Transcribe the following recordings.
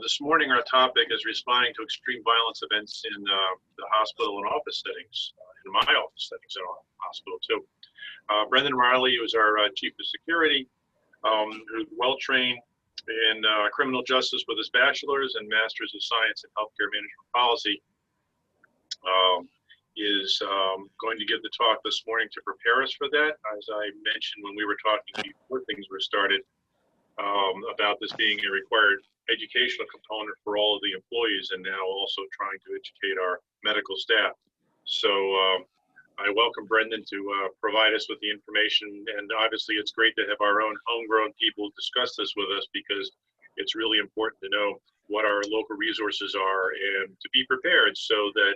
This morning, our topic is responding to extreme violence events in the hospital and office settings, in my office settings and hospital too. Brendan Riley, who is our Chief of Security, who's well-trained in criminal justice with his bachelor's and master's of science in healthcare management policy, is going to give the talk this morning to prepare us for that. As I mentioned when we were talking before things were started, about this being a required educational component for all of the employees, and now also trying to educate our medical staff. So I welcome Brendan to provide us with the information, and obviously it's great to have our own homegrown people discuss this with us, because it's really important to know what our local resources are and to be prepared so that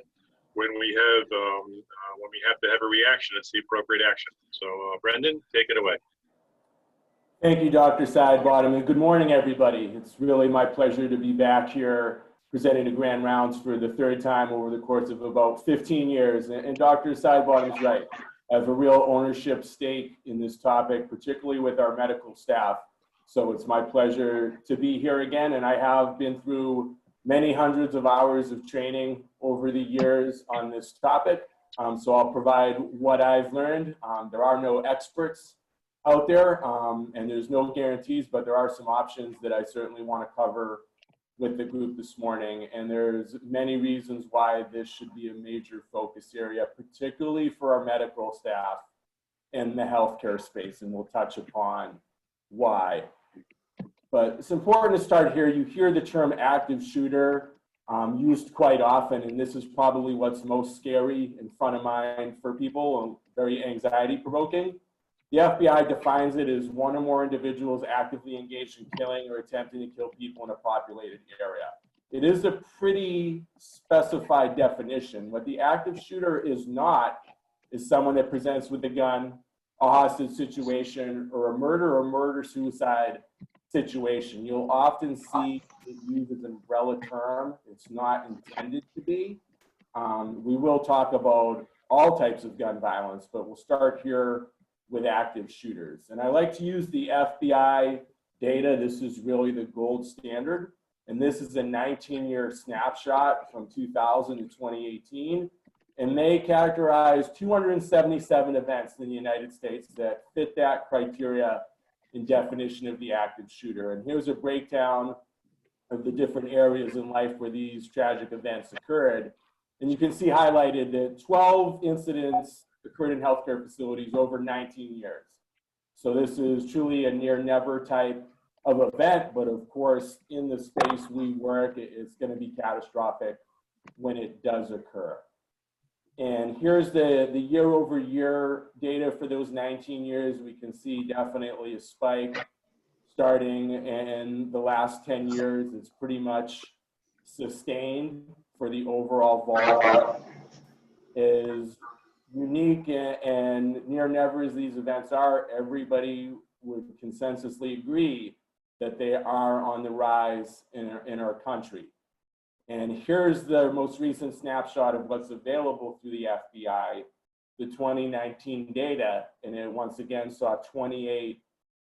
when we have to have a reaction, it's the appropriate action. So Brendan, take it away. Thank you, Dr. Sidebottom, and good morning, everybody. It's really my pleasure to be back here presenting the Grand Rounds for the third time over the course of about 15 years. And Dr. Sidebottom is right. I have a real ownership stake in this topic, particularly with our medical staff. So it's my pleasure to be here again, and I have been through many hundreds of hours of training over the years on this topic. So I'll provide what I've learned. There are no experts out there, and there's no guarantees, but there are some options that I certainly want to cover with the group this morning. And there's many reasons why this should be a major focus area, particularly for our medical staff in the healthcare space, and we'll touch upon why. But it's important to start here. You hear the term active shooter used quite often, and this is probably what's most scary and front of mind for people and very anxiety provoking. The FBI defines it as one or more individuals actively engaged in killing or attempting to kill people in a populated area. It is a pretty specified definition. What the active shooter is not is someone that presents with a gun, a hostage situation, or a murder or murder-suicide situation. You'll often see it used as an umbrella term. It's not intended to be. We will talk about all types of gun violence, but we'll start here with active shooters. And I like to use the FBI data. This is really the gold standard. And this is a 19-year snapshot from 2000 to 2018. And they characterize 277 events in the United States that fit that criteria and definition of the active shooter. And here's a breakdown of the different areas in life where these tragic events occurred. And you can see highlighted that 12 incidents occurred in healthcare facilities over 19 years. So this is truly a near never type of event, but of course, in the space we work, it's going to be catastrophic when it does occur. And here's the year over year data for those 19 years. We can see definitely a spike starting in the last 10 years. It's pretty much sustained for the overall volume. Is unique and near never as these events are, everybody would consensusly agree that they are on the rise in our country. And here's the most recent snapshot of what's available through the FBI, the 2019 data, and it once again saw 28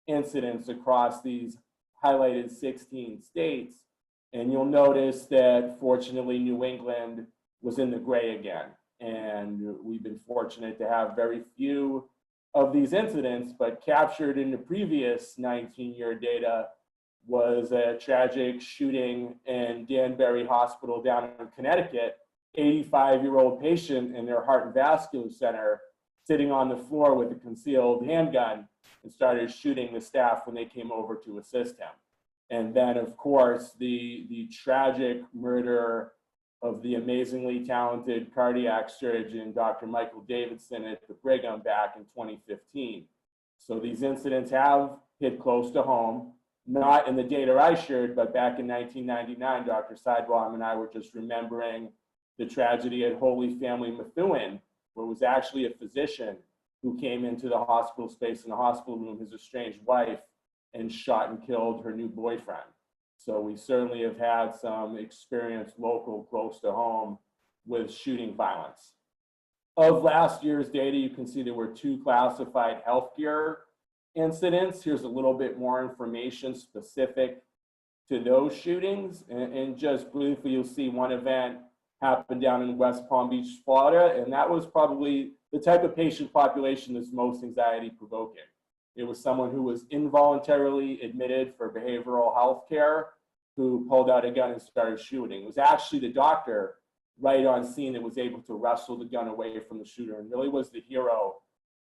incidents across these highlighted 16 states. And you'll notice that fortunately New England was in the gray again. And we've been fortunate to have very few of these incidents, but captured in the previous 19-year data was a tragic shooting in Danbury Hospital down in Connecticut, 85-year-old patient in their heart and vascular center sitting on the floor with a concealed handgun and started shooting the staff when they came over to assist him. And then, of course, the tragic murder of the amazingly talented cardiac surgeon, Dr. Michael Davidson at the Brigham back in 2015. So these incidents have hit close to home, not in the data I shared, but back in 1999, Dr. Sidebottom and I were just remembering the tragedy at Holy Family Methuen, where it was actually a physician who came into the hospital space in the hospital room, his estranged wife, and shot and killed her new boyfriend. So we certainly have had some experience local, close to home, with shooting violence. Of last year's data, you can see there were 2 classified healthcare incidents. Here's a little bit more information specific to those shootings. And just briefly, you'll see one event happened down in West Palm Beach, Florida, and that was probably the type of patient population that's most anxiety provoking. It was someone who was involuntarily admitted for behavioral health care who pulled out a gun and started shooting. It was actually the doctor right on scene that was able to wrestle the gun away from the shooter and really was the hero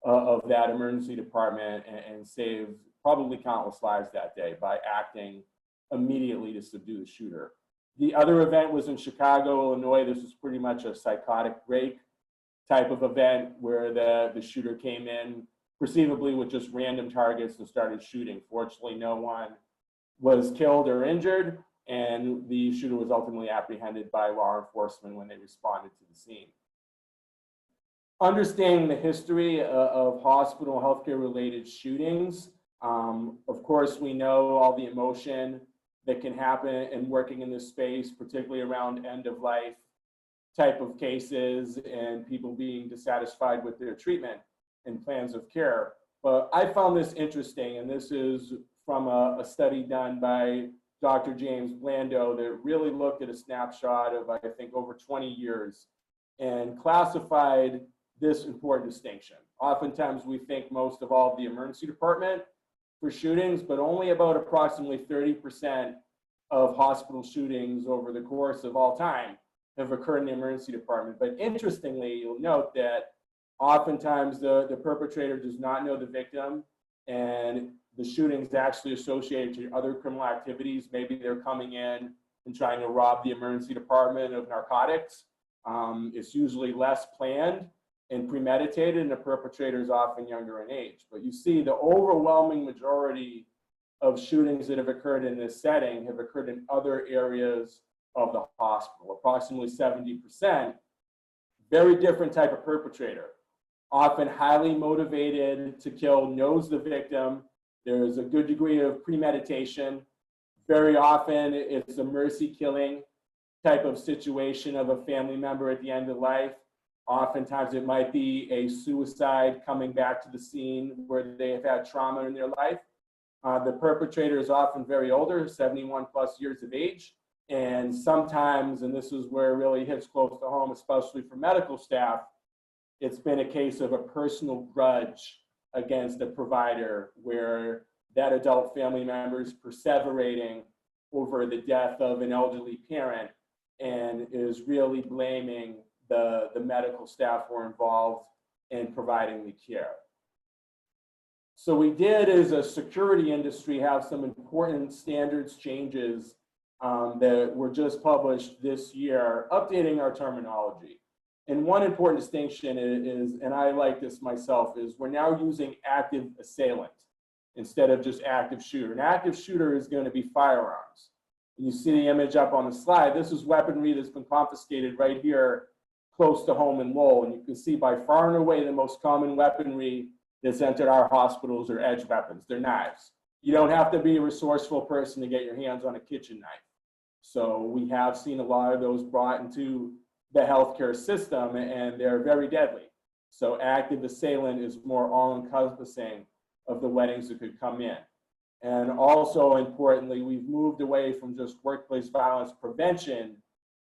of that emergency department and saved probably countless lives that day by acting immediately to subdue the shooter. The other event was in Chicago, Illinois. This was pretty much a psychotic break type of event where the shooter came in perceivably with just random targets and started shooting. Fortunately, no one was killed or injured, and the shooter was ultimately apprehended by law enforcement when they responded to the scene. Understanding the history of hospital healthcare related shootings, of course, we know all the emotion that can happen in working in this space, particularly around end of life type of cases and people being dissatisfied with their treatment and plans of care. But I found this interesting, and this is from a study done by Dr. James Blando that really looked at a snapshot of, I think, over 20 years and classified this important distinction. Oftentimes we think most of all of the emergency department for shootings, but only about approximately 30% of hospital shootings over the course of all time have occurred in the emergency department. But interestingly, you'll note that oftentimes the perpetrator does not know the victim, and the shooting is actually associated to other criminal activities. Maybe they're coming in and trying to rob the emergency department of narcotics. It's usually less planned and premeditated, and the perpetrator is often younger in age. But you see the overwhelming majority of shootings that have occurred in this setting have occurred in other areas of the hospital, approximately 70%. Very different type of perpetrator, often highly motivated to kill, knows the victim. There's a good degree of premeditation. Very often it's a mercy killing type of situation of a family member at the end of life. Oftentimes it might be a suicide coming back to the scene where they have had trauma in their life. The perpetrator is often very older, 71 plus years of age. And sometimes, and this is where it really hits close to home, especially for medical staff, it's been a case of a personal grudge against the provider where that adult family member is perseverating over the death of an elderly parent and is really blaming the medical staff who are involved in providing the care. So we did, as a security industry, have some important standards changes that were just published this year, updating our terminology. And one important distinction is, and I like this myself, is we're now using active assailant instead of just active shooter. An active shooter is going to be firearms. And you see the image up on the slide. This is weaponry that's been confiscated right here close to home in Lowell. And you can see by far and away the most common weaponry that's entered our hospitals are edge weapons. They're knives. You don't have to be a resourceful person to get your hands on a kitchen knife. So we have seen a lot of those brought into the healthcare system, and they're very deadly. So active assailant is more all-encompassing of the weapons that could come in. And also importantly, we've moved away from just workplace violence prevention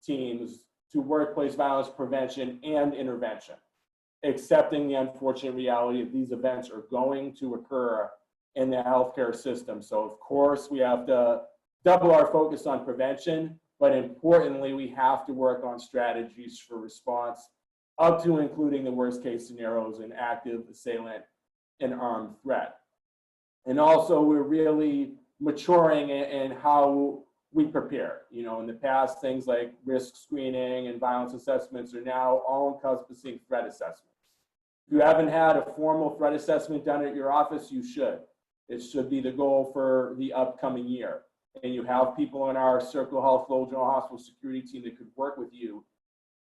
teams to workplace violence prevention and intervention, accepting the unfortunate reality that these events are going to occur in the healthcare system. So of course we have to double our focus on prevention, but importantly, we have to work on strategies for response up to including the worst case scenarios in active assailant and armed threat. And also we're really maturing in how we prepare. You know, in the past, things like risk screening and violence assessments are now all-encompassing threat assessments. If you haven't had a formal threat assessment done at your office, you should. It should be the goal for the upcoming year. And you have people in our Circle Health Lowell General Hospital security team that could work with you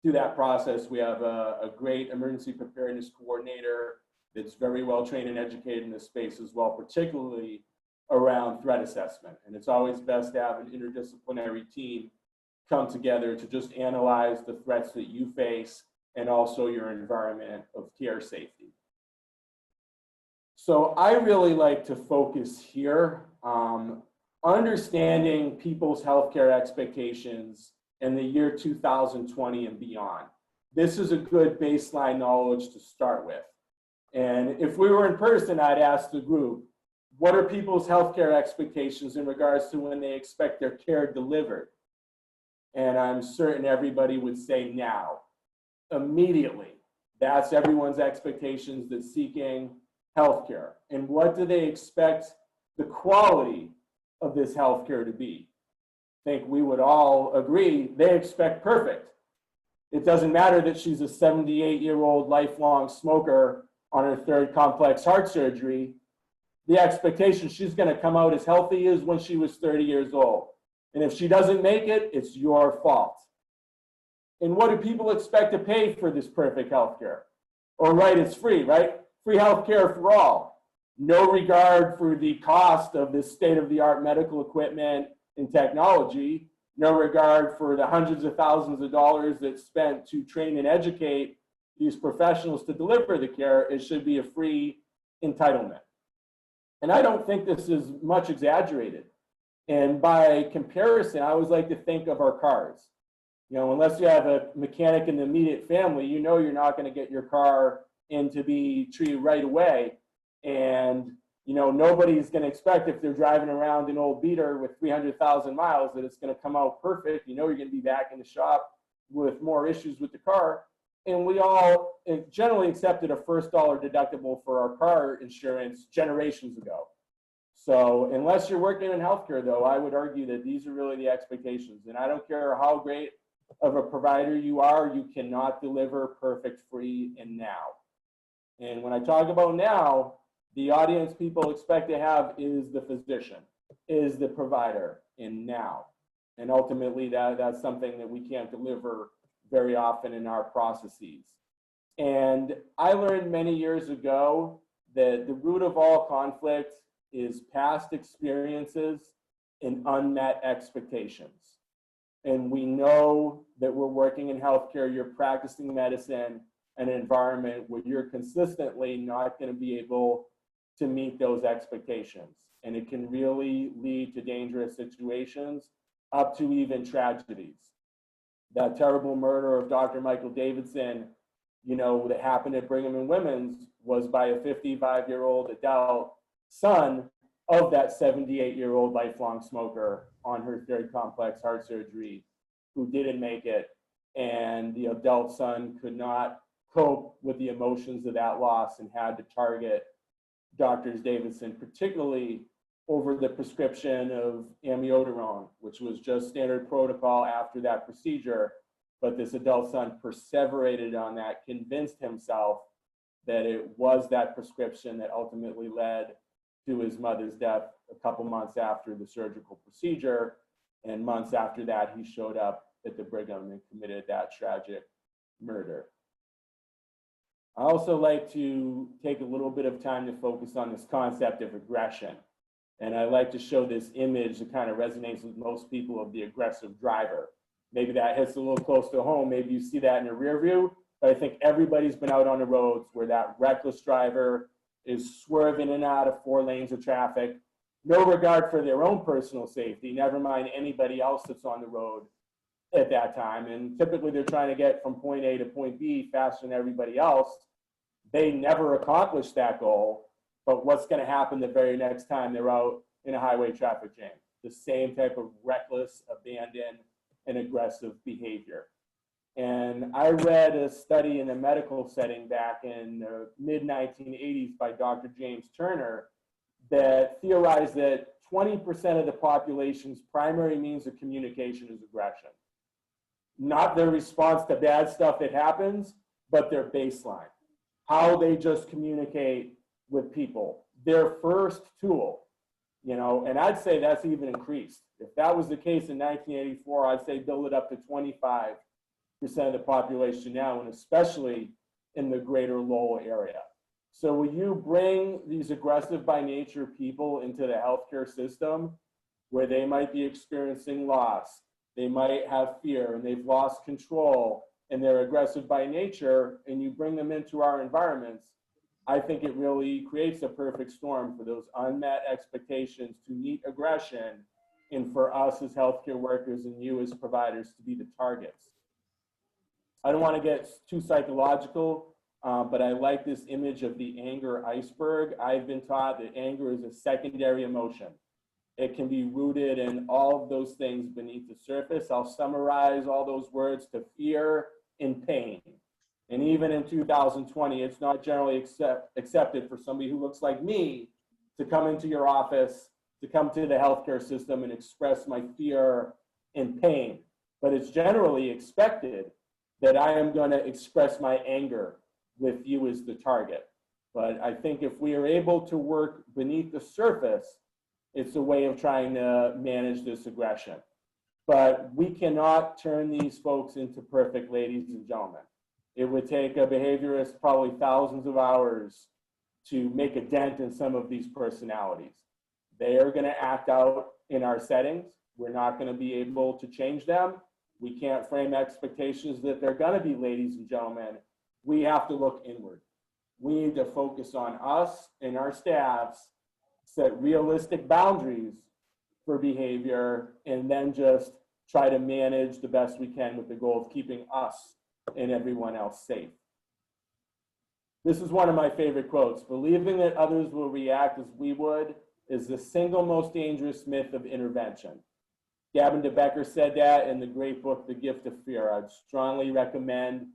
through that process. We have a great emergency preparedness coordinator that's very well trained and educated in this space as well, particularly around threat assessment. And it's always best to have an interdisciplinary team come together to just analyze the threats that you face and also your environment of care safety. So I really like to focus here understanding people's healthcare expectations in the year 2020 and beyond. This is a good baseline knowledge to start with. And if we were in person, I'd ask the group, what are people's healthcare expectations in regards to when they expect their care delivered? And I'm certain everybody would say now, immediately. That's everyone's expectations that's seeking healthcare. And what do they expect the quality of this healthcare to be? I think we would all agree they expect perfect. It doesn't matter that she's a 78-year-old lifelong smoker on her third complex heart surgery. The expectation she's going to come out as healthy as when she was 30 years old. And if she doesn't make it, it's your fault. And what do people expect to pay for this perfect healthcare? Or right, it's free, right? Free healthcare for all. No regard for the cost of this state-of-the-art medical equipment and technology. No regard for the hundreds of thousands of dollars that's spent to train and educate these professionals to deliver the care. It should be a free entitlement. And I don't think this is much exaggerated. And by comparison, I always like to think of our cars. You know, unless you have a mechanic in the immediate family, you know you're not going to get your car in to be treated right away. And, you know, nobody's going to expect if they're driving around an old beater with 300,000 miles that it's going to come out perfect. You know you're going to be back in the shop with more issues with the car. And we all generally accepted a first dollar deductible for our car insurance generations ago. So unless you're working in healthcare, though, I would argue that these are really the expectations. And I don't care how great of a provider you are, you cannot deliver perfect, free, and now. And when I talk about now, the audience people expect to have is the physician, is the provider, and now. And ultimately, that's something that we can't deliver very often in our processes. And I learned many years ago that the root of all conflict is past experiences and unmet expectations. And we know that we're working in healthcare, you're practicing medicine in an environment where you're consistently not going to be able to meet those expectations. And it can really lead to dangerous situations, up to even tragedies. That terrible murder of Dr. Michael Davidson, you know, that happened at Brigham and Women's was by a 55-year-old adult son of that 78-year-old lifelong smoker on her third complex heart surgery who didn't make it. And the adult son could not cope with the emotions of that loss and had to target Drs. Davidson, particularly over the prescription of amiodarone, which was just standard protocol after that procedure. But this adult son perseverated on that, convinced himself that it was that prescription that ultimately led to his mother's death a couple months after the surgical procedure. And months after that, he showed up at the Brigham and committed that tragic murder. I also like to take a little bit of time to focus on this concept of aggression. And I like to show this image that kind of resonates with most people of the aggressive driver. Maybe that hits a little close to home. Maybe you see that in the rear view, but I think everybody's been out on the roads where that reckless driver is swerving in and out of 4 lanes of traffic, no regard for their own personal safety, never mind anybody else that's on the road at that time. And typically they're trying to get from point A to point B faster than everybody else. They never accomplish that goal, but what's going to happen the very next time they're out in a highway traffic jam? The same type of reckless, abandoned, and aggressive behavior. And I read a study in a medical setting back in the mid-1980s by Dr. James Turner that theorized that 20% of the population's primary means of communication is aggression. Not their response to bad stuff that happens, but their baseline. How they just communicate with people. Their first tool, you know, and I'd say that's even increased. If that was the case in 1984, I'd say build it up to 25% of the population now, and especially in the greater Lowell area. So will you bring these aggressive by nature people into the healthcare system where they might be experiencing loss, they might have fear, and they've lost control, and they're aggressive by nature, and you bring them into our environments? I think it really creates a perfect storm for those unmet expectations to meet aggression and for us as healthcare workers and you as providers to be the targets. I don't want to get too psychological, but I like this image of the anger iceberg. I've been taught that anger is a secondary emotion. It can be rooted in all of those things beneath the surface. I'll summarize all those words to fear and pain. And even in 2020, it's not generally accepted for somebody who looks like me to come into your office, to come to the healthcare system and express my fear and pain. But it's generally expected that I am going to express my anger with you as the target. But I think if we are able to work beneath the surface, it's a way of trying to manage this aggression. But we cannot turn these folks into perfect ladies and gentlemen. It would take a behaviorist probably thousands of hours to make a dent in some of these personalities. They are going to act out in our settings. We're not going to be able to change them. We can't frame expectations that they're going to be ladies and gentlemen. We have to look inward. We need to focus on us and our staffs, set realistic boundaries for behavior, and then just try to manage the best we can with the goal of keeping us and everyone else safe. This is one of my favorite quotes. Believing that others will react as we would is the single most dangerous myth of intervention. Gavin de Becker said that in the great book, The Gift of Fear. I'd strongly recommend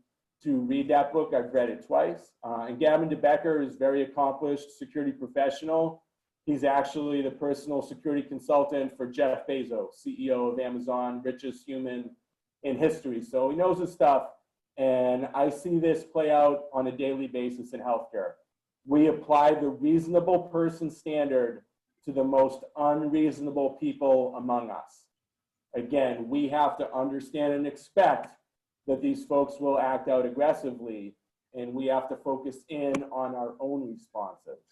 to read that book. I've read it twice. And Gavin de Becker is a very accomplished security professional. He's actually the personal security consultant for Jeff Bezos, CEO of Amazon, richest human in history. So he knows his stuff. And I see this play out on a daily basis in healthcare. We apply the reasonable person standard to the most unreasonable people among us. Again, we have to understand and expect that these folks will act out aggressively, and we have to focus in on our own responses.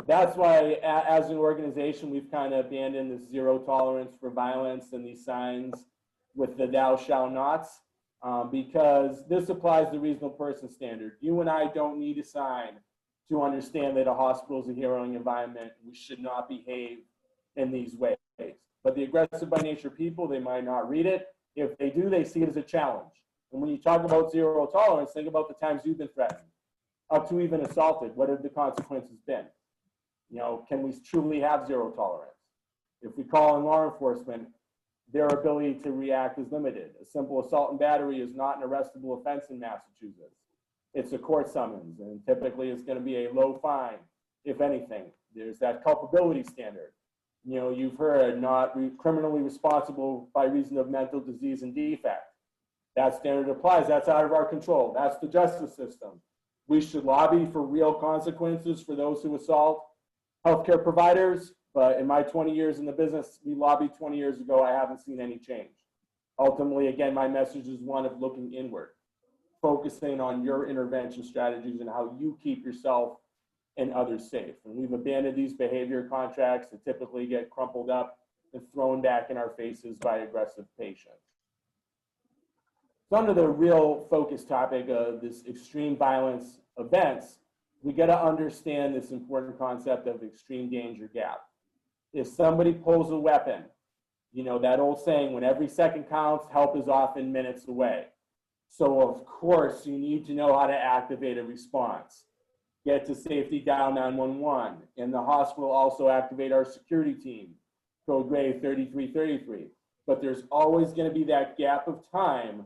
That's why, as an organization, we've kind of abandoned this zero tolerance for violence and these signs with the thou shall nots, because this applies the reasonable person standard. You and I don't need a sign to understand that a hospital is a heroing environment. We should not behave in these ways. But the aggressive by nature people, they might not read it. If they do, they see it as a challenge. And when you talk about zero tolerance, think about the times you've been threatened, up to even assaulted. What have the consequences been? You know, can we truly have zero tolerance? If we call in law enforcement, their ability to react is limited. A simple assault and battery is not an arrestable offense in Massachusetts. It's a court summons, and typically it's going to be a low fine, if anything. There's that culpability standard. You know, you've heard not criminally responsible by reason of mental disease and defect. That standard applies. That's out of our control. That's the justice system. We should lobby for real consequences for those who assault healthcare providers. But in my 20 years in the business, we lobbied 20 years ago. I haven't seen any change. Ultimately, again, my message is one of looking inward, focusing on your intervention strategies and how you keep yourself and others safe. And we've abandoned these behavior contracts that typically get crumpled up and thrown back in our faces by aggressive patients. So under the real focus topic of this extreme violence events, we got to understand this important concept of extreme danger gap. If somebody pulls a weapon, you know, that old saying, when every second counts, help is often minutes away. So of course, you need to know how to activate a response. Get to safety dial 911. In the hospital, also activate our security team, code gray 3333. But there's always going to be that gap of time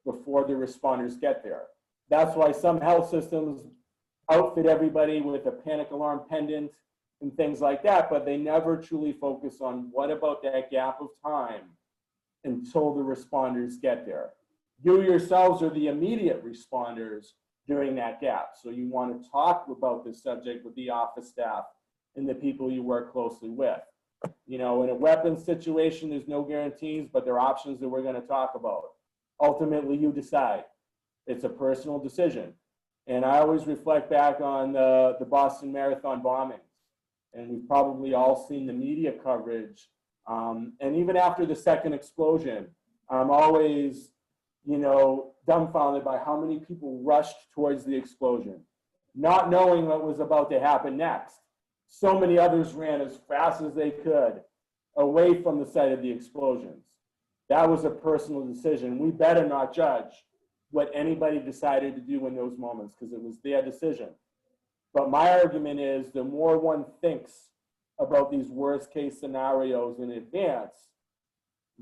before the responders get there. That's why some health systems outfit everybody with a panic alarm pendant and things like that, but they never truly focus on what about that gap of time until the responders get there. You yourselves are the immediate responders during that gap. So you want to talk about this subject with the office staff and the people you work closely with. You know, in a weapons situation, there's no guarantees, but there are options that we're going to talk about. Ultimately, you decide. It's a personal decision. And I always reflect back on the Boston Marathon bombings. And we've probably all seen the media coverage. And even after the second explosion, I'm always, you know, dumbfounded by how many people rushed towards the explosion. not knowing what was about to happen next. So many others ran as fast as they could away from the site of the explosions. That was a personal decision. We better not judge what anybody decided to do in those moments because it was their decision. But my argument is the more one thinks about these worst case scenarios in advance,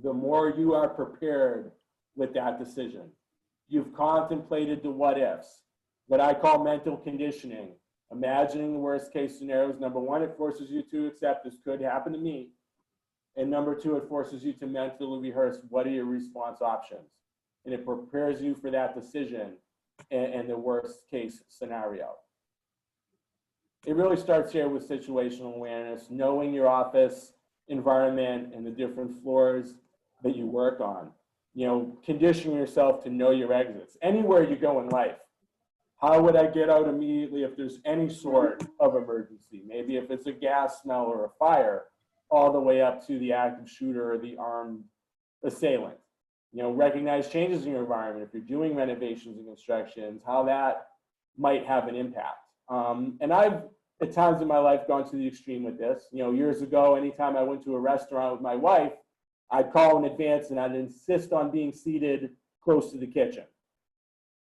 the more you are prepared with that decision. You've contemplated the what ifs, what I call mental conditioning. Imagining the worst case scenarios. Number one, it forces you to accept this could happen to me. And number two, it forces you to mentally rehearse what are your response options. And it prepares you for that decision and the worst case scenario. It really starts here with situational awareness, knowing your office environment and the different floors that you work on. You know, conditioning yourself to know your exits. Anywhere you go in life, how would I get out immediately if there's any sort of emergency? Maybe if it's a gas smell or a fire, all the way up to the active shooter or the armed assailant. You know, recognize changes in your environment. If you're doing renovations and constructions, how that might have an impact. And I've, at times in my life, gone to the extreme with this. You know, years ago, anytime I went to a restaurant with my wife, I'd call in advance and I'd insist on being seated close to the kitchen.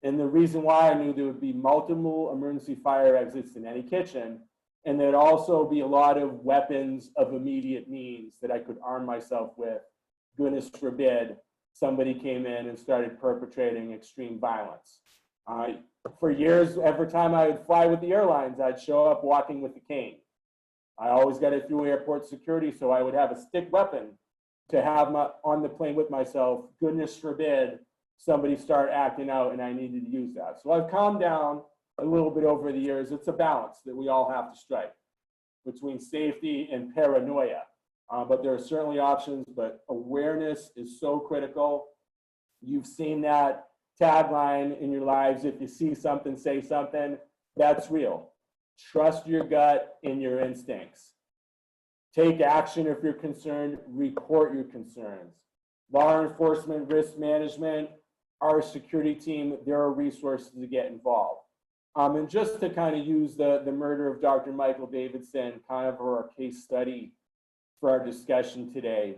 And the reason why I knew there would be multiple emergency fire exits in any kitchen, and there'd also be a lot of weapons of immediate means that I could arm myself with. Goodness forbid, somebody came in and started perpetrating extreme violence. For years, every time I would fly with the airlines, I'd show up walking with a cane. I always got it through airport security, so I would have a stick weapon to have on the plane with myself. Goodness forbid, somebody start acting out and I needed to use that. So I've calmed down a little bit over the years. It's a balance that we all have to strike between safety and paranoia. But there are certainly options, but awareness is so critical. You've seen that tagline in your lives, if you see something, say something. That's real. Trust your gut and your instincts. Take action if you're concerned, report your concerns. Law enforcement, risk management, our security team, there are resources to get involved. And just to kind of use the murder of Dr. Michael Davidson kind of for our case study for our discussion today,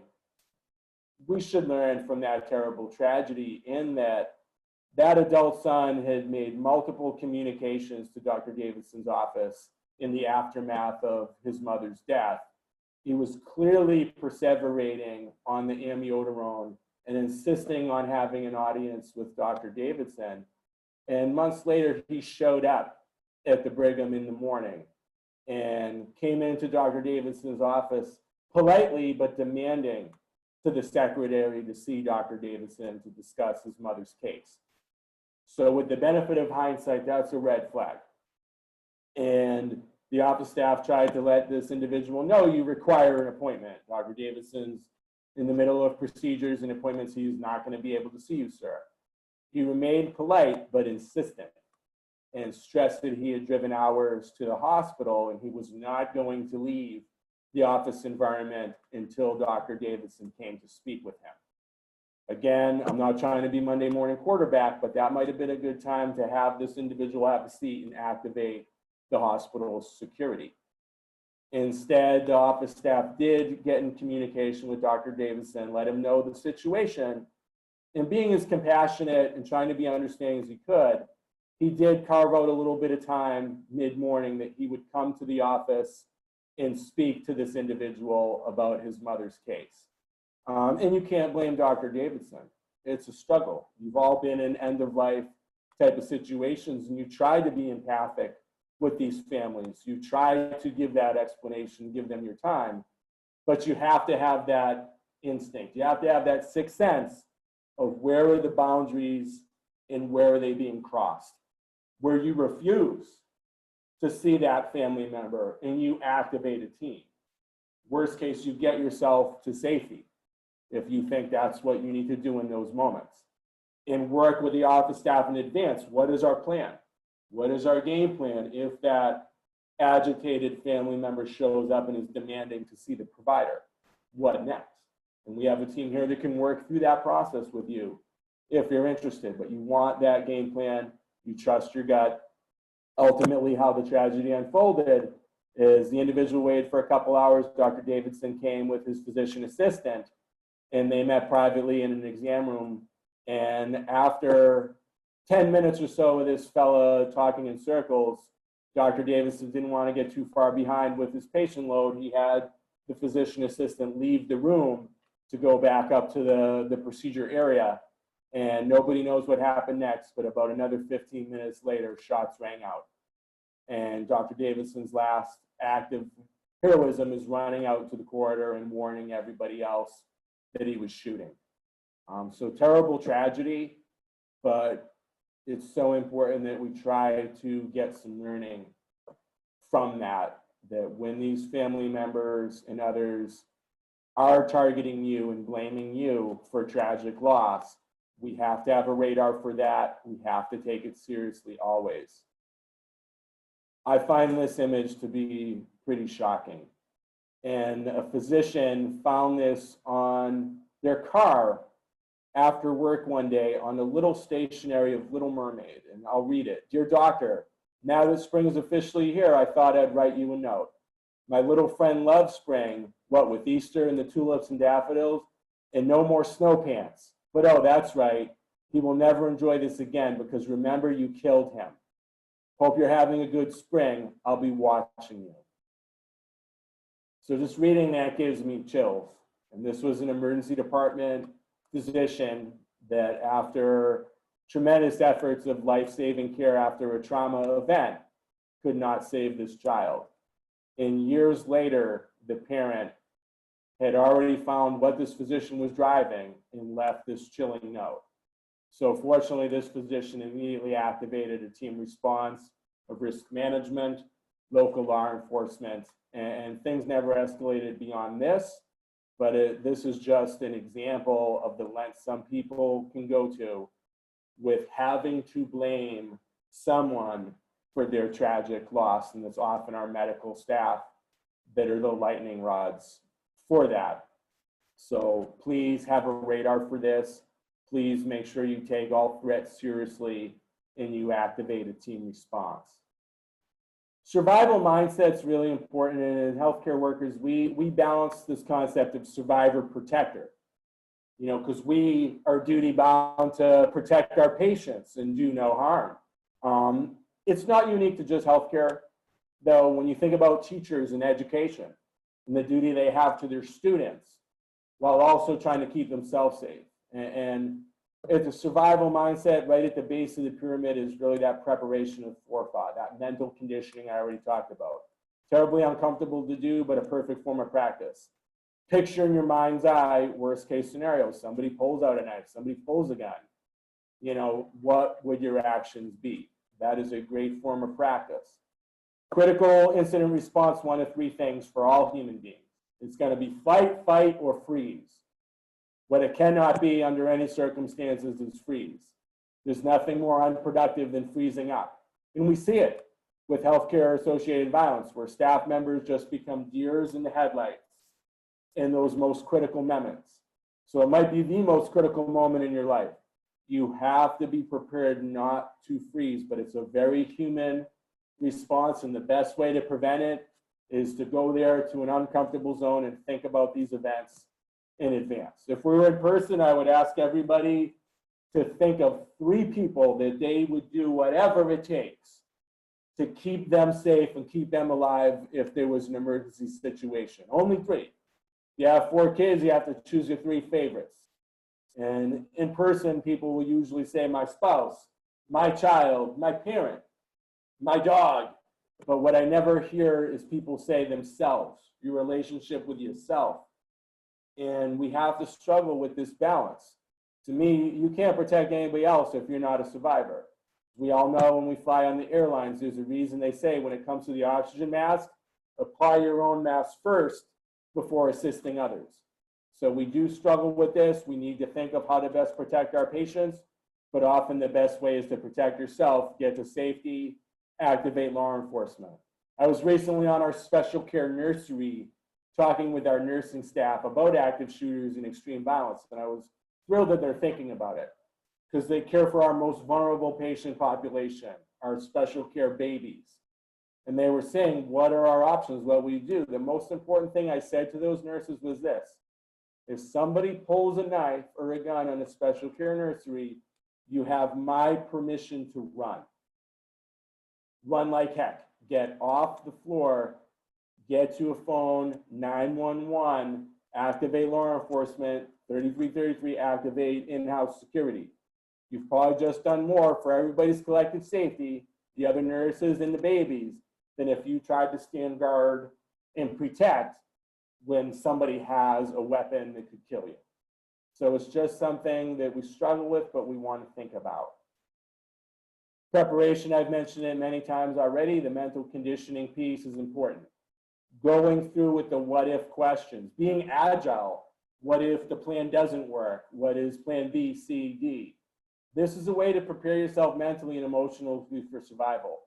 we should learn from that terrible tragedy in that adult son had made multiple communications to Dr. Davidson's office in the aftermath of his mother's death. He was clearly perseverating on the amiodarone and insisting on having an audience with Dr. Davidson. And months later, he showed up at the Brigham in the morning and came into Dr. Davidson's office politely, but demanding to the secretary to see Dr. Davidson to discuss his mother's case. So with the benefit of hindsight, that's a red flag. And the office staff tried to let this individual know you require an appointment. Dr. Davidson's in the middle of procedures and appointments. He's not going to be able to see you, sir. He remained polite, but insistent, and stressed that he had driven hours to the hospital and he was not going to leave the office environment until Dr. Davidson came to speak with him. Again, I'm not trying to be Monday morning quarterback, but that might have been a good time to have this individual have a seat and activate the hospital's security. Instead, the office staff did get in communication with Dr. Davidson, let him know the situation, and being as compassionate and trying to be understanding as he could, he did carve out a little bit of time mid-morning that he would come to the office and speak to this individual about his mother's case. And you can't blame Dr. Davidson. It's a struggle. You've all been in end-of-life type of situations, and you try to be empathic with these families. You try to give that explanation, give them your time, but you have to have that instinct. You have to have that sixth sense of where are the boundaries and where are they being crossed. Where you refuse to see that family member and you activate a team. Worst case, you get yourself to safety if you think that's what you need to do in those moments. And work with the office staff in advance. What is our plan? What is our game plan if that agitated family member shows up and is demanding to see the provider? What next? And we have a team here that can work through that process with you if you're interested, but you want that game plan, you trust your gut, Ultimately, how the tragedy unfolded is the individual waited for a couple hours. Dr. Davidson came with his physician assistant, and they met privately in an exam room. And after 10 minutes or so of this fella talking in circles, Dr. Davidson didn't want to get too far behind with his patient load. He had the physician assistant leave the room to go back up to the procedure area. And nobody knows what happened next, but about another 15 minutes later, shots rang out. And Dr. Davidson's last act of heroism is running out to the corridor and warning everybody else that he was shooting. So terrible tragedy, but it's so important that we try to get some learning from that, that when these family members and others are targeting you and blaming you for tragic loss, we have to have a radar for that. We have to take it seriously always. I find this image to be pretty shocking. And a physician found this on their car after work one day on the little stationery of Little Mermaid. And I'll read it. Dear doctor, now that spring is officially here, I thought I'd write you a note. My little friend loves spring, what with Easter and the tulips and daffodils, and no more snow pants. But oh, that's right. He will never enjoy this again because remember, you killed him. Hope you're having a good spring. I'll be watching you. So just reading that gives me chills. And this was an emergency department physician that after tremendous efforts of life-saving care after a trauma event could not save this child. And years later, the parent had already found what this physician was driving and left this chilling note. So fortunately, this physician immediately activated a team response of risk management, local law enforcement, and things never escalated beyond this. But this is just an example of the length some people can go to with having to blame someone for their tragic loss. And it's often our medical staff that are the lightning rods for that. So please have a radar for this. Please make sure you take all threats seriously and you activate a team response. Survival mindset is really important, and as healthcare workers, we balance this concept of survivor protector, because we are duty bound to protect our patients and do no harm. It's not unique to just healthcare, though. When you think about teachers and education and the duty they have to their students, while also trying to keep themselves safe, and it's a survival mindset. Right at the base of the pyramid is really that preparation of forethought, that mental conditioning I already talked about. Terribly uncomfortable to do, but a perfect form of practice. Picture in your mind's eye, worst case scenario, somebody pulls out a knife, somebody pulls a gun. What would your actions be? That is a great form of practice. Critical incident response, one of three things for all human beings. It's going to be fight, or freeze. What it cannot be under any circumstances is freeze. There's nothing more unproductive than freezing up. And we see it with healthcare-associated violence, where staff members just become deers in the headlights in those most critical moments. So it might be the most critical moment in your life. You have to be prepared not to freeze, but it's a very human response, and the best way to prevent it is to go there to an uncomfortable zone and think about these events in advance. If we were in person, I would ask everybody to think of 3 people that they would do whatever it takes to keep them safe and keep them alive if there was an emergency situation. Only 3. You have 4 kids, you have to choose your 3 favorites. And in person, people will usually say my spouse, my child, my parent, my dog. But what I never hear is people say themselves, your relationship with yourself. And we have to struggle with this balance. To me, you can't protect anybody else if you're not a survivor. We all know when we fly on the airlines, there's a reason they say when it comes to the oxygen mask, apply your own mask first before assisting others. So we do struggle with this. We need to think of how to best protect our patients, but often the best way is to protect yourself, get to safety, activate law enforcement. I was recently on our special care nursery talking with our nursing staff about active shooters and extreme violence, and I was thrilled that they're thinking about it because they care for our most vulnerable patient population. our special care babies. And they were saying, what are our options? What we do? The most important thing I said to those nurses was this: if somebody pulls a knife or a gun on a special care nursery, you have my permission to run. Run like heck. Get off the floor, get to a phone, 911, activate law enforcement, 3333, activate in-house security. You've probably just done more for everybody's collective safety, the other nurses and the babies, than if you tried to stand guard and protect when somebody has a weapon that could kill you. So it's just something that we struggle with, but we want to think about. Preparation, I've mentioned it many times already. The mental conditioning piece is important. Going through with the what if questions, being agile. What if the plan doesn't work? What is plan B, C, D? This is a way to prepare yourself mentally and emotionally for survival.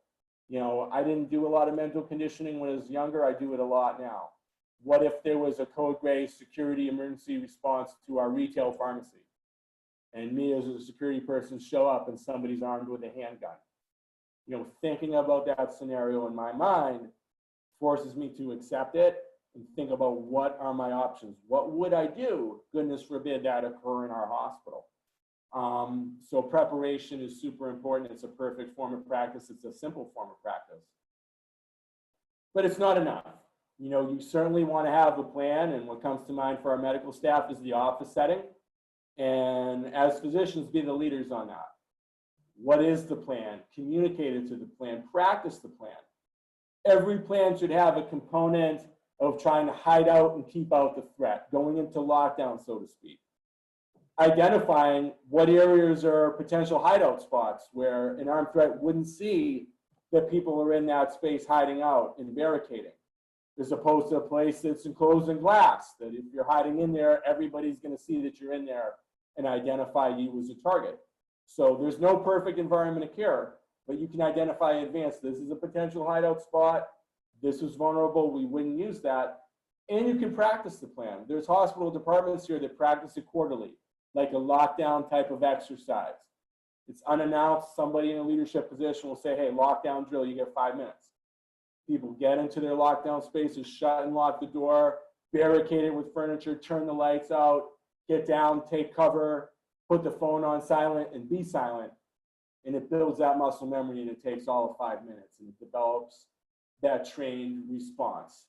You know, I didn't do a lot of mental conditioning when I was younger. I do it a lot now. What if there was a code gray security emergency response to our retail pharmacy? And me as a security person show up and somebody's armed with a handgun. You know, thinking about that scenario in my mind forces me to accept it and think about what are my options? What would I do? Goodness forbid that occur in our hospital. So preparation is super important. It's a perfect form of practice. It's a simple form of practice. But it's not enough. You know, you certainly want to have a plan, and what comes to mind for our medical staff is the office setting. And as physicians, be the leaders on that. What is the plan? Communicate it to the plan, practice the plan. Every plan should have a component of trying to hide out and keep out the threat, going into lockdown, so to speak. Identifying what areas are potential hideout spots where an armed threat wouldn't see that people are in that space hiding out and barricading, as opposed to a place that's enclosed in glass, that if you're hiding in there, everybody's going to see that you're in there and identify you as a target. So there's no perfect environment of care, but you can identify in advance, this is a potential hideout spot, this is vulnerable, we wouldn't use that, and you can practice the plan. There's hospital departments here that practice it quarterly, like a lockdown type of exercise. It's unannounced. Somebody in a leadership position will say, hey, lockdown drill, you get 5 minutes. People get into their lockdown spaces, shut and lock the door, barricade it with furniture, turn the lights out, get down, take cover, put the phone on silent and be silent. And it builds that muscle memory, and it takes all of 5 minutes, and it develops that trained response.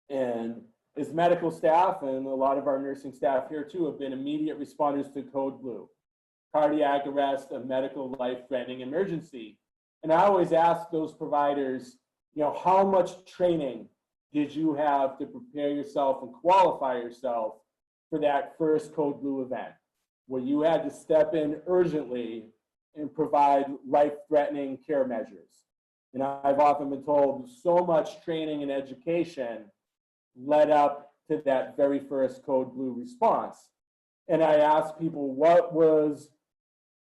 And as medical staff, and a lot of our nursing staff here too, have been immediate responders to Code Blue, cardiac arrest, a medical life-threatening emergency. And I always ask those providers, you know, how much training did you have to prepare yourself and qualify yourself for that first Code Blue event, where you had to step in urgently and provide life-threatening care measures? And I've often been told so much training and education led up to that very first Code Blue response. And I asked people, what was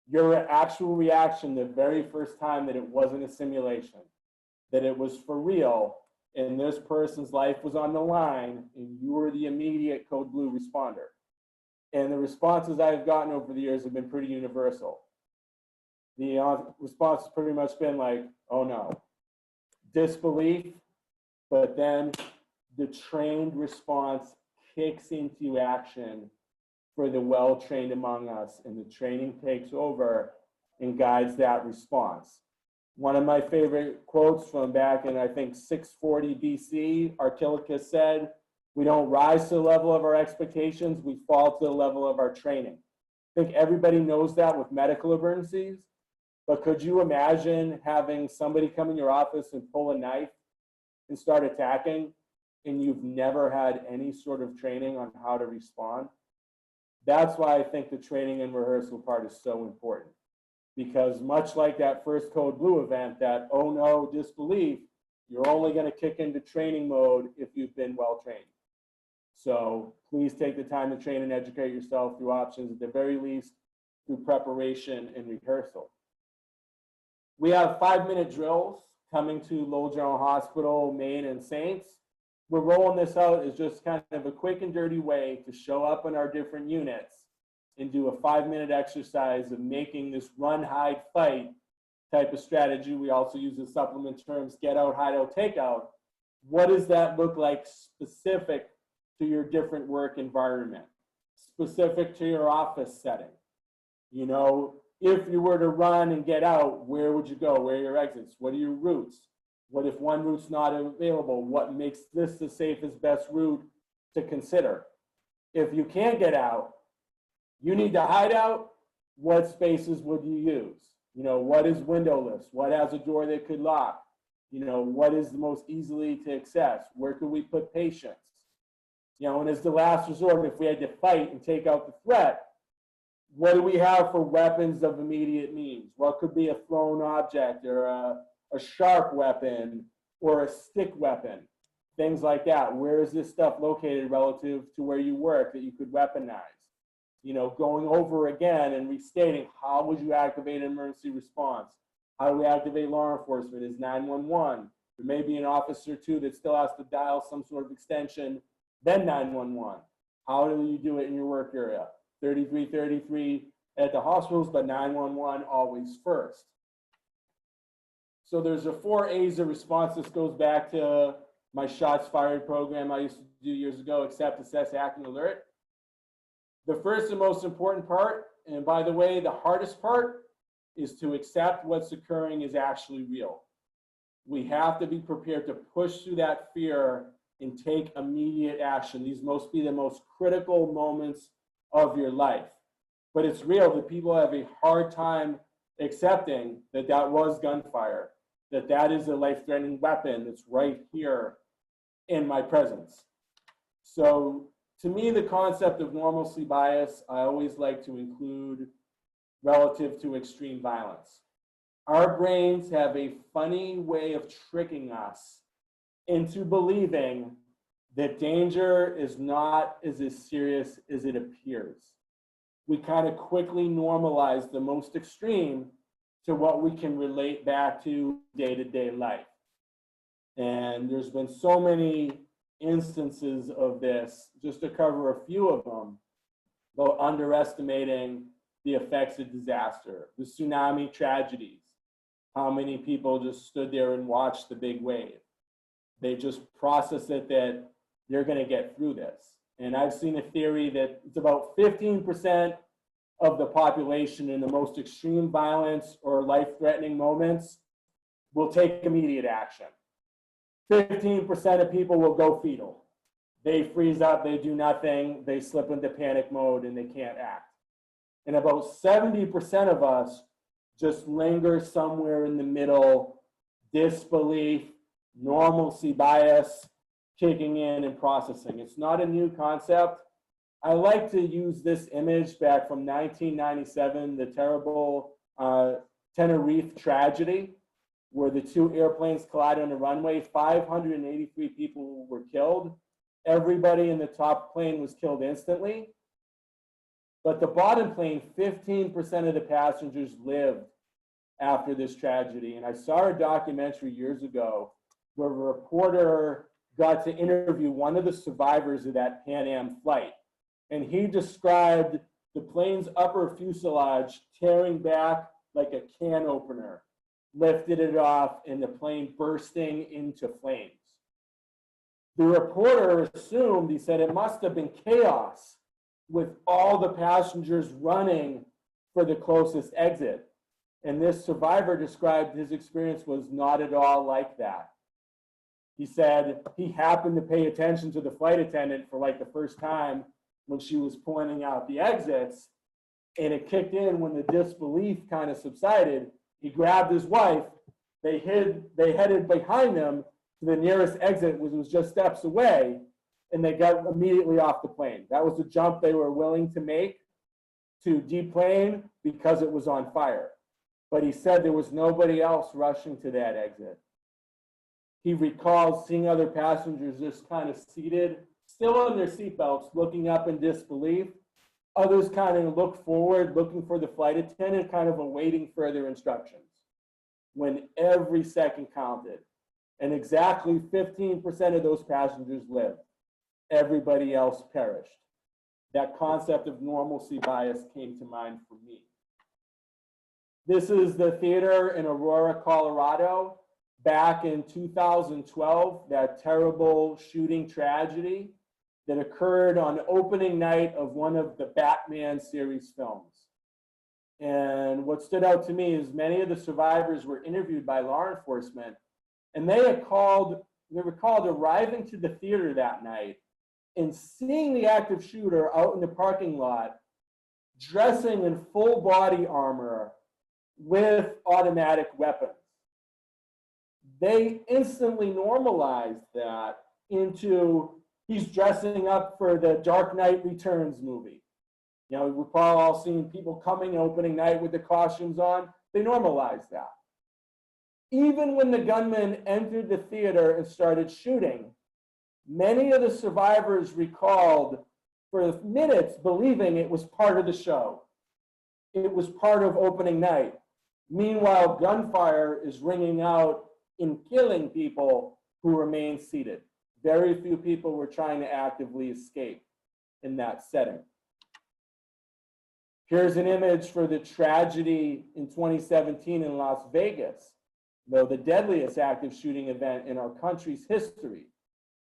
your actual reaction the very first time that it wasn't a simulation, that it was for real, and this person's life was on the line, and you were the immediate Code Blue responder? And the responses I've gotten over the years have been pretty universal. The response has pretty much been like, oh no, disbelief, but then the trained response kicks into action for the well-trained among us, and the training takes over and guides that response. One of my favorite quotes from back in, I think, 640 BC, Archilochus said, we don't rise to the level of our expectations, we fall to the level of our training. I think everybody knows that with medical emergencies, but could you imagine having somebody come in your office and pull a knife and start attacking, and you've never had any sort of training on how to respond? That's why I think the training and rehearsal part is so important, because much like that first Code Blue event, that oh no disbelief, you're only going to kick into training mode if you've been well trained. So please take the time to train and educate yourself through options, at the very least through preparation and rehearsal. We have 5-minute drills coming to Lowell General Hospital, Maine, and Saints. We're rolling this out as just kind of a quick and dirty way to show up in our different units and do a 5-minute exercise of making this run, hide, fight type of strategy. We also use the supplement terms get out, hide out, take out. What does that look like specific to your different work environment, specific to your office setting? You know, if you were to run and get out, where would you go? Where are your exits? What are your routes? What if one route's not available? What makes this the safest, best route to consider? If you can't get out, you need to hide out. What spaces would you use? You know, what is windowless? What has a door that could lock? You know, what is the most easily to access? Where could we put patients? You know, and as the last resort, if we had to fight and take out the threat, what do we have for weapons of immediate means? What could be a thrown object or a sharp weapon or a stick weapon? Things like that. Where is this stuff located relative to where you work that you could weaponize? You know, going over again and restating, how would you activate an emergency response? How do we activate law enforcement? Is 911? There may be an officer too that still has to dial some sort of extension, then 911. How do you do it in your work area? 3333 at the hospitals, but 911 always first. So there's a 4 A's of response. This goes back to my shots fired program I used to do years ago: accept, assess, act, and alert. The first and most important part, and by the way, the hardest part, is to accept what's occurring is actually real. We have to be prepared to push through that fear and take immediate action. These must be the most critical moments of your life. But it's real that people have a hard time accepting that that was gunfire, that that is a life-threatening weapon that's right here in my presence. So to me, the concept of normalcy bias, I always like to include relative to extreme violence. Our brains have a funny way of tricking us into believing that danger is not as serious as it appears. We kind of quickly normalize the most extreme to what we can relate back to day-to-day life. And there's been so many instances of this, just to cover a few of them, about underestimating the effects of disaster, the tsunami tragedies, how many people just stood there and watched the big wave. They just process it that they're going to get through this. And I've seen a theory that it's about 15% of the population in the most extreme violence or life-threatening moments will take immediate action. 15% of people will go fetal. They freeze up, they do nothing, they slip into panic mode, and they can't act. And about 70% of us just linger somewhere in the middle, disbelief, normalcy bias kicking in and processing. It's not a new concept. I like to use this image back from 1997, the terrible Tenerife tragedy, where the 2 airplanes collided on the runway. 583 people were killed. Everybody in the top plane was killed instantly. But the bottom plane, 15% of the passengers lived after this tragedy. And I saw a documentary years ago where a reporter got to interview one of the survivors of that Pan Am flight. And he described the plane's upper fuselage tearing back like a can opener, lifted it off, and the plane bursting into flames. The reporter assumed, he said, it must have been chaos with all the passengers running for the closest exit. And this survivor described his experience was not at all like that. He said he happened to pay attention to the flight attendant for like the first time when she was pointing out the exits, and it kicked in when the disbelief kind of subsided. He grabbed his wife, they headed behind them to the nearest exit, which was just steps away, and they got immediately off the plane. That was the jump they were willing to make to deplane because it was on fire. But he said there was nobody else rushing to that exit. He recalls seeing other passengers just kind of seated, still on their seatbelts, looking up in disbelief. Others kind of look forward, looking for the flight attendant, kind of awaiting further instructions, when every second counted. And exactly 15% of those passengers lived. Everybody else perished. That concept of normalcy bias came to mind for me. This is the theater in Aurora, Colorado, back in 2012, that terrible shooting tragedy that occurred on opening night of one of the Batman series films. And what stood out to me is many of the survivors were interviewed by law enforcement, and they recalled arriving to the theater that night and seeing the active shooter out in the parking lot, dressing in full body armor with automatic weapons. They instantly normalized that into he's dressing up for the Dark Knight Returns movie. You know, we've probably all seen people coming opening night with the costumes on. They normalized that. Even when the gunman entered the theater and started shooting, many of the survivors recalled for minutes believing it was part of the show. It was part of opening night. Meanwhile, gunfire is ringing out and killing people who remain seated. Very few people were trying to actively escape in that setting. Here's an image for the tragedy in 2017 in Las Vegas, though the deadliest active shooting event in our country's history.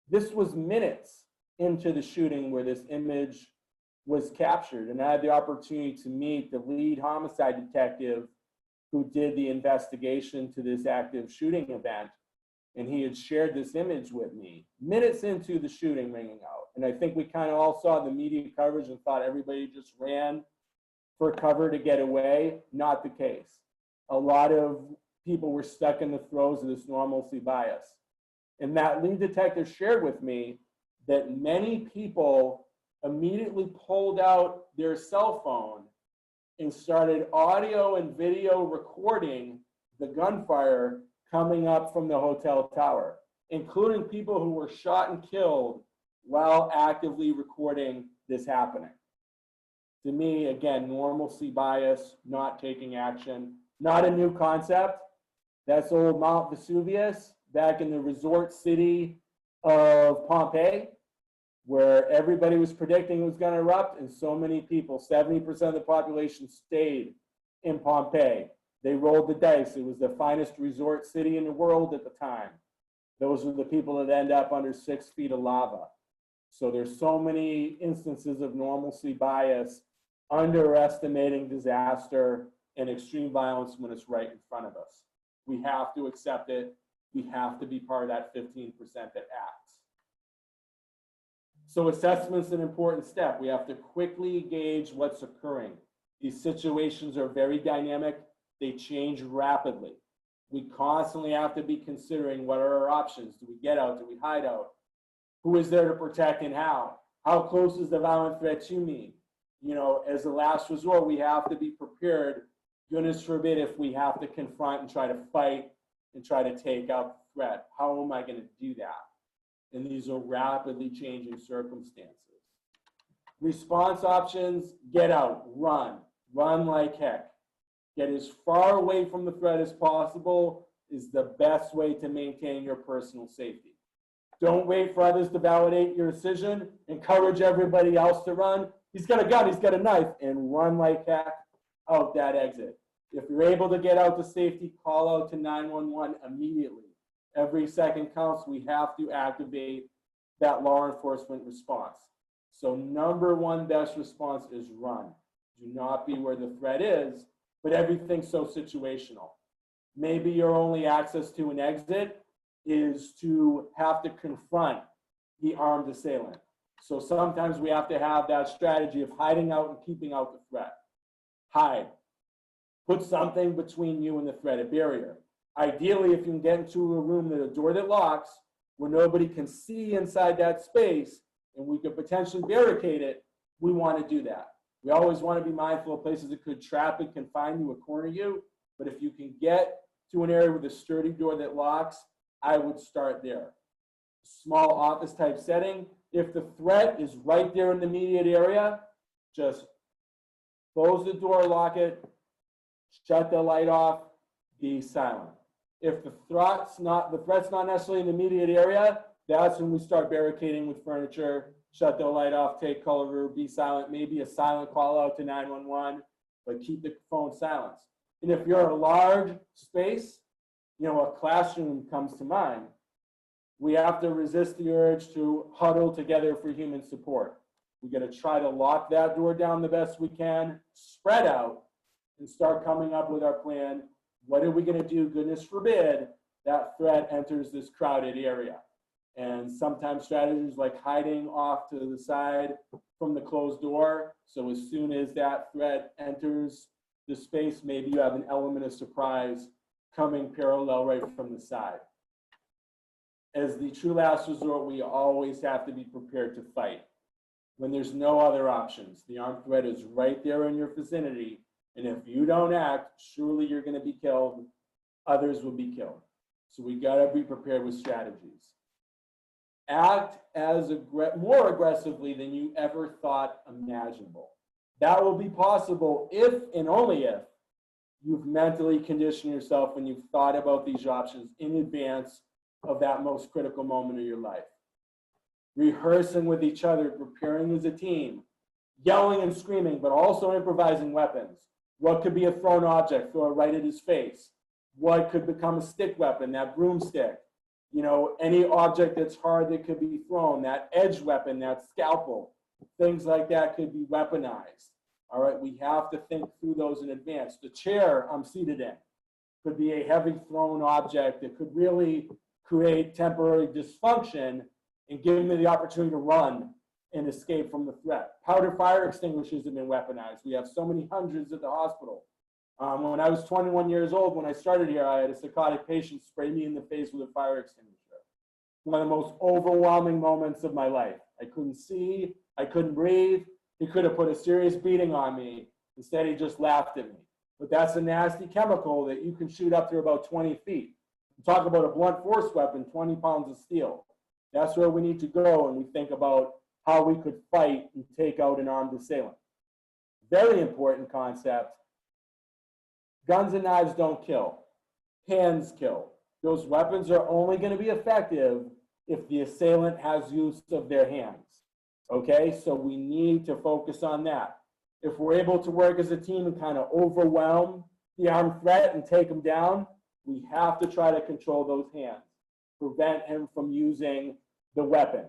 This was minutes into the shooting where this image was captured, and I had the opportunity to meet the lead homicide detective who did the investigation to this active shooting event, and he had shared this image with me minutes into the shooting ringing out. And I think we kind of all saw the media coverage and thought everybody just ran for cover to get away. Not the case. A lot of people were stuck in the throes of this normalcy bias. And that lead detective shared with me that many people immediately pulled out their cell phone and started audio and video recording the gunfire coming up from the hotel tower, including people who were shot and killed while actively recording this happening. To me, again, normalcy bias, not taking action, not a new concept. That's old Mount Vesuvius back in the resort city of Pompeii, where everybody was predicting it was going to erupt, and so many people, 70% of the population, stayed in Pompeii. They rolled the dice. It was the finest resort city in the world at the time. Those are the people that end up under 6 feet of lava. So there's so many instances of normalcy bias, underestimating disaster and extreme violence when it's right in front of us. We have to accept it. We have to be part of that 15% that acts. So assessment's an important step. We have to quickly gauge what's occurring. These situations are very dynamic. They change rapidly. We constantly have to be considering what are our options. Do we get out? Do we hide out? Who is there to protect and how? How close is the violent threat to me? You know, as a last resort, we have to be prepared. Goodness forbid if we have to confront and try to fight and try to take out the threat. How am I going to do that? And these are rapidly changing circumstances. Response options: get out, run like heck. Get as far away from the threat as possible is the best way to maintain your personal safety. Don't wait for others to validate your decision. Encourage everybody else to run. He's got a gun, he's got a knife, and run like heck out that exit. If you're able to get out to safety, call out to 911 immediately. Every second counts. We have to activate that law enforcement response. So number one best response is run. Do not be where the threat is, but everything's so situational. Maybe your only access to an exit is to have to confront the armed assailant. So sometimes we have to have that strategy of hiding out and keeping out the threat. Hide. Put something between you and the threat, a barrier. Ideally, if you can get into a room that a door that locks, where nobody can see inside that space, and we could potentially barricade it, we want to do that. We always want to be mindful of places that could trap and confine you or corner you, but if you can get to an area with a sturdy door that locks, I would start there. Small office type setting. If the threat is right there in the immediate area, just close the door, lock it, shut the light off, be silent. If the threat's not necessarily in the immediate area, that's when we start barricading with furniture, shut the light off, take cover, be silent, maybe a silent call out to 911, but keep the phone silenced. And if you're a large space, you know, a classroom comes to mind. We have to resist the urge to huddle together for human support. We got to try to lock that door down the best we can, spread out, and start coming up with our plan. What are we going to do? Goodness forbid that threat enters this crowded area. And sometimes strategies like hiding off to the side from the closed door. So as soon as that threat enters the space, maybe you have an element of surprise coming parallel right from the side. As the true last resort, we always have to be prepared to fight when there's no other options. The armed threat is right there in your vicinity. And if you don't act, surely you're going to be killed. Others will be killed. So we got to be prepared with strategies. Act as more aggressively than you ever thought imaginable. That will be possible if and only if you've mentally conditioned yourself and you've thought about these options in advance of that most critical moment of your life. Rehearsing with each other, preparing as a team, yelling and screaming, but also improvising weapons. What could be a thrown object? Throw it right at his face. What could become a stick weapon? That broomstick. You know, any object that's hard that could be thrown, that edge weapon, that scalpel, things like that could be weaponized. All right, we have to think through those in advance. The chair I'm seated in could be a heavy thrown object that could really create temporary dysfunction and give me the opportunity to run and escape from the threat. Powder fire extinguishers have been weaponized. We have so many hundreds at the hospital. When I was 21 years old, when I started here, I had a psychotic patient spray me in the face with a fire extinguisher. One of the most overwhelming moments of my life. I couldn't see, I couldn't breathe. He could have put a serious beating on me. Instead, he just laughed at me. But that's a nasty chemical that you can shoot up to about 20 feet. Talk about a blunt force weapon, 20 pounds of steel. That's where we need to go when we think about how we could fight and take out an armed assailant. Very important concept. Guns and knives don't kill. Hands kill. Those weapons are only going to be effective if the assailant has use of their hands. Okay, so we need to focus on that. If we're able to work as a team and kind of overwhelm the armed threat and take him down, we have to try to control those hands, prevent him from using the weapon.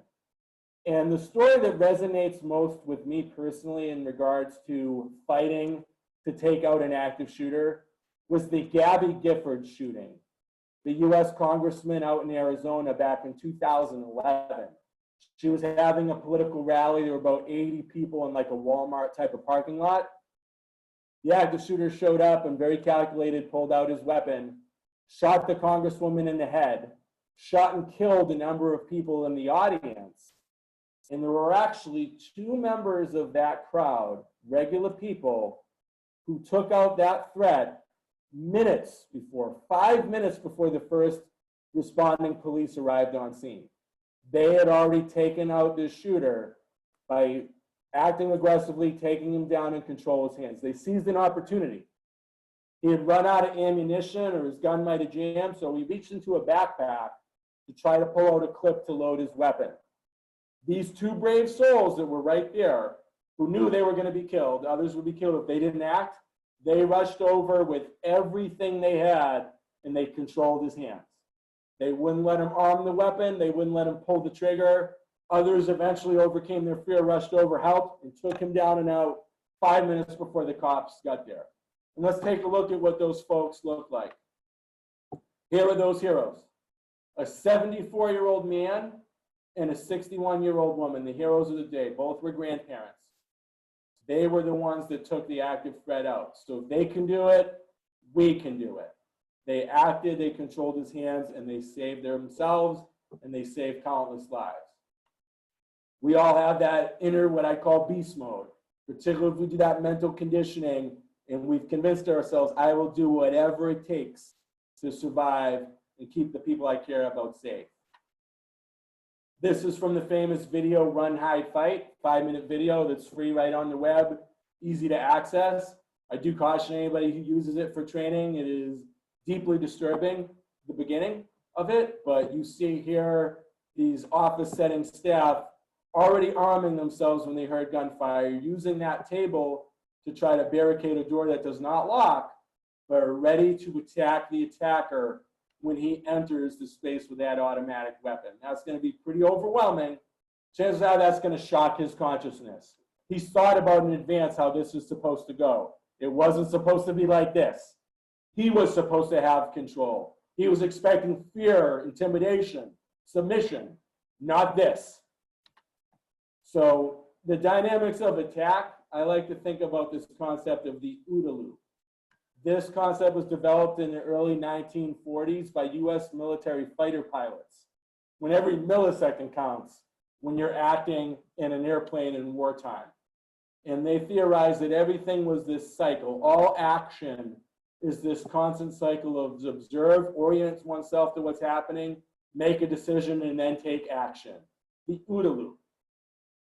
And the story that resonates most with me personally in regards to fighting to take out an active shooter was the Gabby Gifford shooting, the US congressman out in Arizona back in 2011. She was having a political rally. There were about 80 people in like a Walmart type of parking lot. The active shooter showed up and very calculated, pulled out his weapon, shot the congresswoman in the head, shot and killed a number of people in the audience. And there were actually 2 members of that crowd, regular people, who took out that threat minutes before, 5 minutes before the first responding police arrived on scene. They had already taken out this shooter by acting aggressively, taking him down and control his hands. They seized an opportunity. He had run out of ammunition or his gun might have jammed, so he reached into a backpack to try to pull out a clip to load his weapon. These 2 brave souls that were right there, who knew they were going to be killed, others would be killed if they didn't act, they rushed over with everything they had and they controlled his hands. They wouldn't let him arm the weapon. They wouldn't let him pull the trigger. Others eventually overcame their fear, rushed over, helped, and took him down and out 5 minutes before the cops got there. And let's take a look at what those folks look like. Here are those heroes. A 74-year-old man and a 61-year-old woman, the heroes of the day. Both were grandparents. They were the ones that took the active threat out. So if they can do it, we can do it. They acted, they controlled his hands, and they saved themselves, and they saved countless lives. We all have that inner, what I call beast mode, particularly if we do that mental conditioning and we've convinced ourselves, I will do whatever it takes to survive and keep the people I care about safe. This is from the famous video Run, Hide, Fight, 5-minute video that's free right on the web, easy to access. I do caution anybody who uses it for training, it is deeply disturbing, the beginning of it, but you see here these office setting staff already arming themselves when they heard gunfire, using that table to try to barricade a door that does not lock, but are ready to attack the attacker when he enters the space with that automatic weapon. That's going to be pretty overwhelming. Chances are that's going to shock his consciousness. He's thought about in advance how this is supposed to go. It wasn't supposed to be like this. He was supposed to have control. He was expecting fear, intimidation, submission, not this. So the dynamics of attack, I like to think about this concept of the OODA loop. This concept was developed in the early 1940s by US military fighter pilots. When every millisecond counts when you're acting in an airplane in wartime. And they theorized that everything was this cycle. All action is this constant cycle of observe, orient oneself to what's happening, make a decision, and then take action. The OODA loop.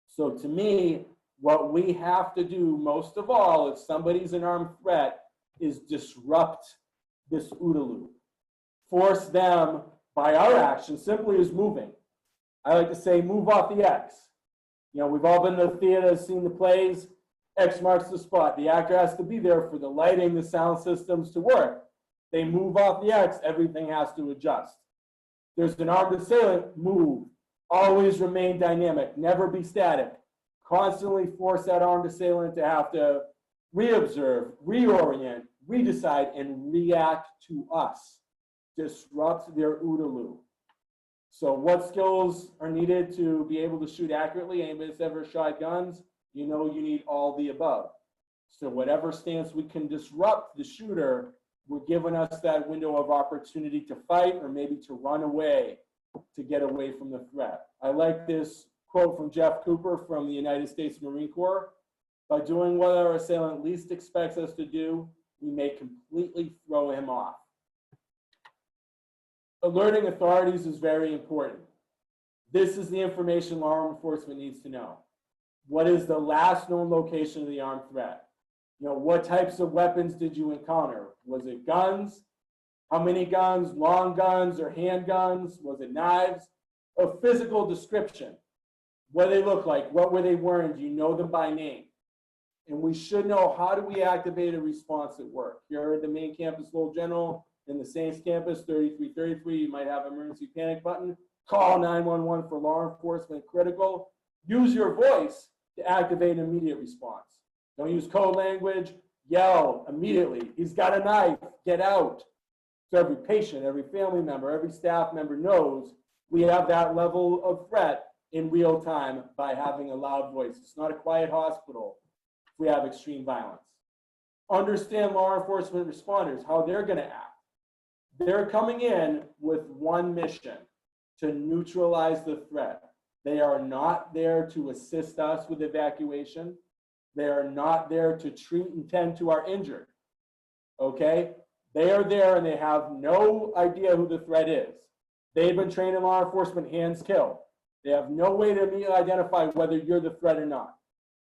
So to me, what we have to do most of all, if somebody's an armed threat, is disrupt this OODA loop. Force them by our action simply as moving. I like to say move off the X. You know, we've all been to the theater, seen the plays. X marks the spot. The actor has to be there for the lighting, the sound systems to work. They move off the X, everything has to adjust. There's an armed assailant, move. Always remain dynamic, never be static. Constantly force that armed assailant to have to reobserve, reorient, redecide, and react to us. Disrupt their OODA loop. So what skills are needed to be able to shoot accurately? Anybody that's ever shot guns, you know you need all the above. So whatever stance we can disrupt the shooter, we're giving us that window of opportunity to fight or maybe to run away, to get away from the threat. I like this quote from Jeff Cooper from the United States Marine Corps. By doing what our assailant least expects us to do, we may completely throw him off. Alerting authorities is very important. This is the information law enforcement needs to know. What is the last known location of the armed threat? You know, what types of weapons did you encounter? Was it guns? How many guns? Long guns or handguns? Was it knives? A physical description. What do they look like? What were they wearing? Do you know them by name? And we should know, how do we activate a response at work? Here at the main campus, Lowell General, in the Saints campus, 3333, you might have an emergency panic button. Call 911 for law enforcement critical. Use your voice to activate an immediate response. Don't use code language. Yell immediately. He's got a knife. Get out. So every patient, every family member, every staff member knows we have that level of threat in real time by having a loud voice. It's not a quiet hospital if we have extreme violence. Understand law enforcement responders, how they're going to act. They're coming in with one mission: to neutralize the threat. They are not there to assist us with evacuation. They are not there to treat and tend to our injured. Okay? They are there and they have no idea who the threat is. They've been trained in law enforcement, hands kill. They have no way to immediately identify whether you're the threat or not.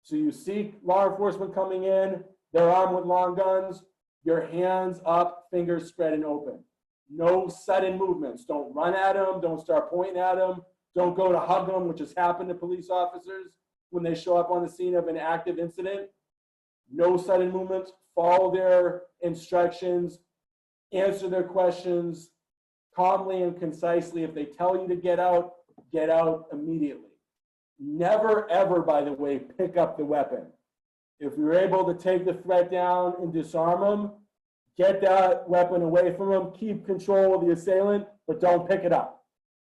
So you see law enforcement coming in, they're armed with long guns, your hands up, fingers spread and open. No sudden movements. Don't run at them. Don't start pointing at them. Don't go to hug them, which has happened to police officers when they show up on the scene of an active incident. No sudden movements. Follow their instructions. Answer their questions calmly and concisely. If they tell you to get out immediately. Never, ever, by the way, pick up the weapon. If you're able to take the threat down and disarm them, get that weapon away from them, keep control of the assailant, but don't pick it up.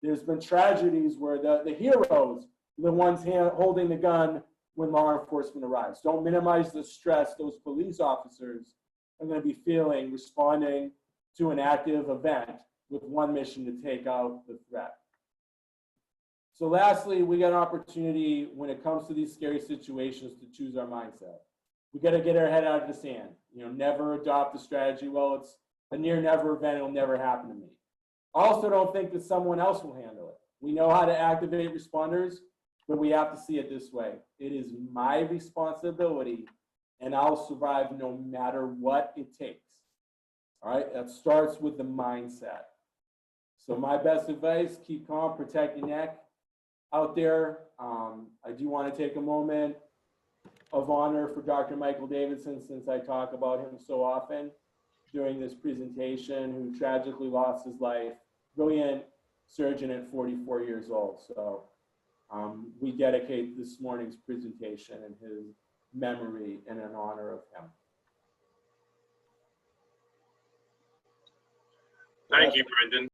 There's been tragedies where the heroes are the ones holding the gun when law enforcement arrives. Don't minimize the stress those police officers are going to be feeling responding to an active event with one mission to take out the threat. So lastly, we got an opportunity when it comes to these scary situations to choose our mindset. We got to get our head out of the sand. You know, never adopt the strategy, well, it's a near never event, it'll never happen to me. Also, don't think that someone else will handle it. We know how to activate responders, but we have to see it this way. It is my responsibility, and I'll survive no matter what it takes. All right, that starts with the mindset. So my best advice, keep calm, protect your neck out there. I do want to take a moment of honor for Dr. Michael Davidson, since I talk about him so often. during this presentation who tragically lost his life. Brilliant surgeon at 44 years old. So we dedicate this morning's presentation in his memory and in honor of him. Thank you, Brendan.